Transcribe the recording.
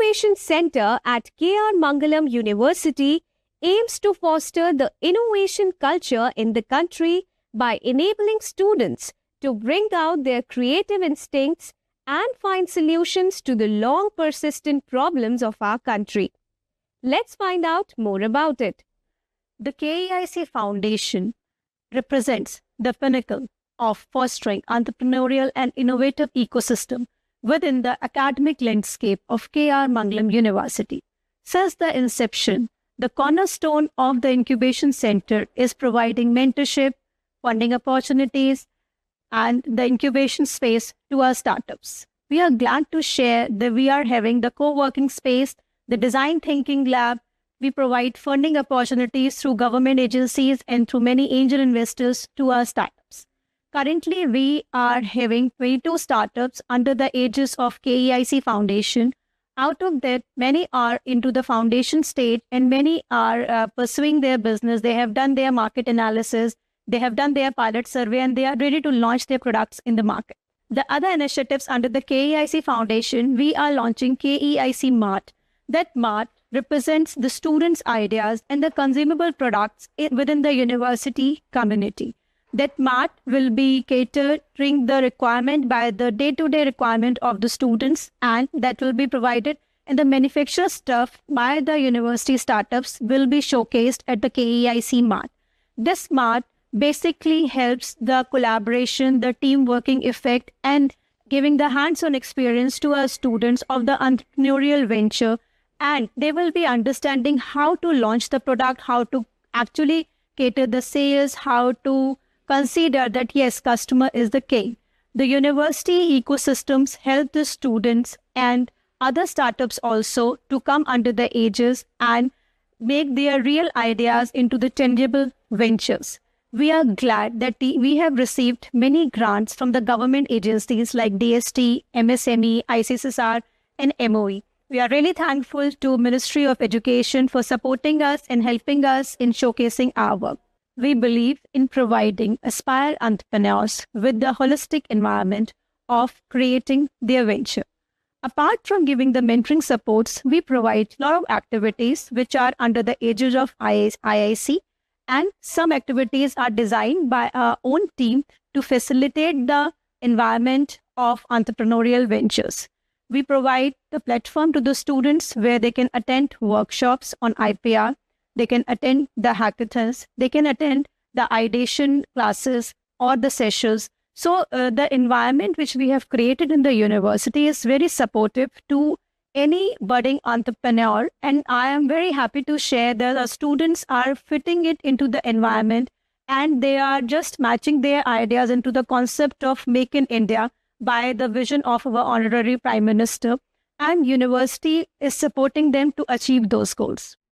Incubation Center at K.R. Mangalam University aims to foster the innovation culture in the country by enabling students to bring out their creative instincts and find solutions to the long persistent problems of our country. Let's find out more about it. The KEIC Foundation represents the pinnacle of fostering entrepreneurial and innovative ecosystem within the academic landscape of K.R. Mangalam University. Since the inception, the cornerstone of the Incubation Center is providing mentorship, funding opportunities, and the incubation space to our startups. We are glad to share that we are having the co-working space, the design thinking lab. We provide funding opportunities through government agencies and through many angel investors to our startups. Currently, we are having 22 startups under the aegis of KEIC Foundation. Out of that, many are into the foundation stage and many are pursuing their business. They have done their market analysis, they have done their pilot survey, and they are ready to launch their products in the market. The other initiatives under the KEIC Foundation, we are launching KEIC Mart. That Mart represents the students' ideas and the consumable products within the university community. That Mart will be catering the requirement by the day-to-day requirement of the students, and that will be provided, and the manufactured stuff by the university startups will be showcased at the KEIC Mart. This Mart basically helps the collaboration, the team working effect, and giving the hands-on experience to our students of the entrepreneurial venture, and they will be understanding how to launch the product, how to actually cater the sales, how to consider that yes, customer is the king. The university ecosystems help the students and other startups also to come under the aegis and make their real ideas into the tangible ventures. We are glad that we have received many grants from the government agencies like DST, MSME, ICSSR, and MOE. We are really thankful to Ministry of Education for supporting us and helping us in showcasing our work. We believe in providing aspired entrepreneurs with the holistic environment of creating their venture. Apart from giving the mentoring supports, we provide a lot of activities which are under the aegis of IIC, and some activities are designed by our own team to facilitate the environment of entrepreneurial ventures. We provide the platform to the students where they can attend workshops on IPR, they can attend the hackathons, they can attend the ideation classes or the sessions. So the environment which we have created in the university is very supportive to any budding entrepreneur, and I am very happy to share that the students are fitting it into the environment and they are just matching their ideas into the concept of Make in India by the vision of our Honorary Prime Minister, and university is supporting them to achieve those goals.